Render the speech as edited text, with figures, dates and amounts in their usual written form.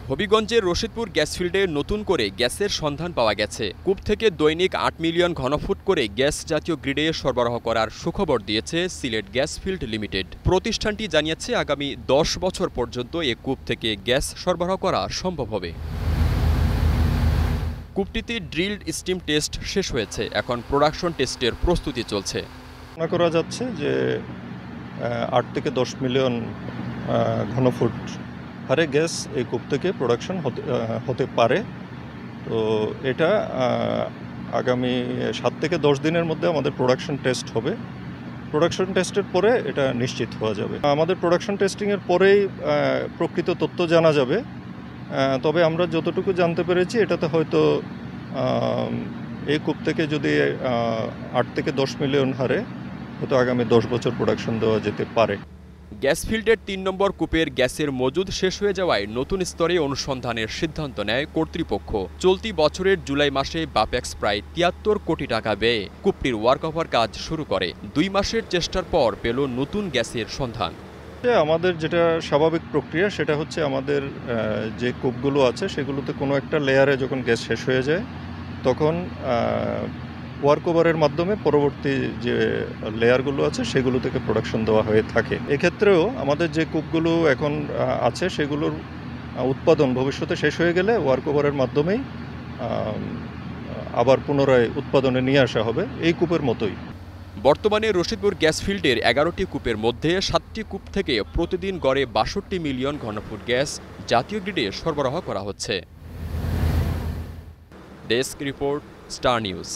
হবিগঞ্জের রশিদপুর গ্যাস ফিল্ডে নতুন করে গ্যাসের সন্ধান পাওয়া গেছে। কূপ থেকে দৈনিক ৮ মিলিয়ন ঘনফুট করে গ্যাস জাতীয় গ্রিডে সরবরাহ করার সুখবর দিয়েছে সিলেট গ্যাস ফিল্ড লিমিটেড। প্রতিষ্ঠানটি জানিয়েছে আগামী ১০ বছর পর্যন্ত এ কূপ থেকে গ্যাস সরবরাহ করা সম্ভব হবে। কূপটিতে ড্রিলড স্টিম টেস্ট শেষ হয়েছে, এখন প্রোডাকশন টেস্টের প্রস্তুতি চলছে। মনে করা যাচ্ছে যে ৮ থেকে ১০ মিলিয়ন ঘনফুট হারে গ্যাস এই কূপ থেকে প্রোডাকশন হতে পারে। তো এটা আগামী ৭ থেকে ১০ দিনের মধ্যে আমাদের প্রোডাকশন টেস্ট হবে। প্রোডাকশন টেস্টের পরে এটা নিশ্চিত হওয়া যাবে। আমাদের প্রোডাকশন টেস্টিংয়ের পরেই প্রকৃত তথ্য জানা যাবে। তবে আমরা যতটুকু জানতে পেরেছি এটাতে হয়তো এই কূপ থেকে যদি ৮ থেকে ১০ মিলিয়ন হারে হয়তো আগামী ১০ বছর প্রোডাকশন দেওয়া যেতে পারে। গ্যাস ফিল্ডের ৩ নম্বর কূপের গ্যাসের মজুদ শেষ হয়ে যাওয়ায় নতুন স্তরে অনুসন্ধানের সিদ্ধান্ত নেয় কর্তৃপক্ষ। চলতি বছরের জুলাই মাসে বাপেক্স প্রায় ৭৩ কোটি টাকা ব্যয়ে কূপটির ওয়ার্কওভার কাজ শুরু করে। ২ মাসের চেষ্টার পর পেল নতুন গ্যাসের সন্ধান। আমাদের যেটা স্বাভাবিক প্রক্রিয়া সেটা হচ্ছে আমাদের যে কূপগুলো আছে সেগুলোতে কোনো একটা লেয়ারে যখন গ্যাস শেষ হয়ে যায় তখন ওয়ার্কওভারের মাধ্যমে পরবর্তী যে লেয়ারগুলো আছে সেগুলো থেকে প্রোডাকশন দেওয়া হয়ে থাকে। এক্ষেত্রেও আমাদের যে কূপগুলো এখন আছে সেগুলোর উৎপাদন ভবিষ্যতে শেষ হয়ে গেলে ওয়ার্কওভারের মাধ্যমেই আবার পুনরায় উৎপাদনে নিয়ে আসা হবে এই কূপের মতোই। বর্তমানে রশিদপুর গ্যাস ফিল্ডের ১১টি কূপের মধ্যে ৭টি কূপ থেকে প্রতিদিন গড়ে ৬২ মিলিয়ন ঘনফুট গ্যাস জাতীয় গ্রিডে সরবরাহ করা হচ্ছে। Desk report, star news.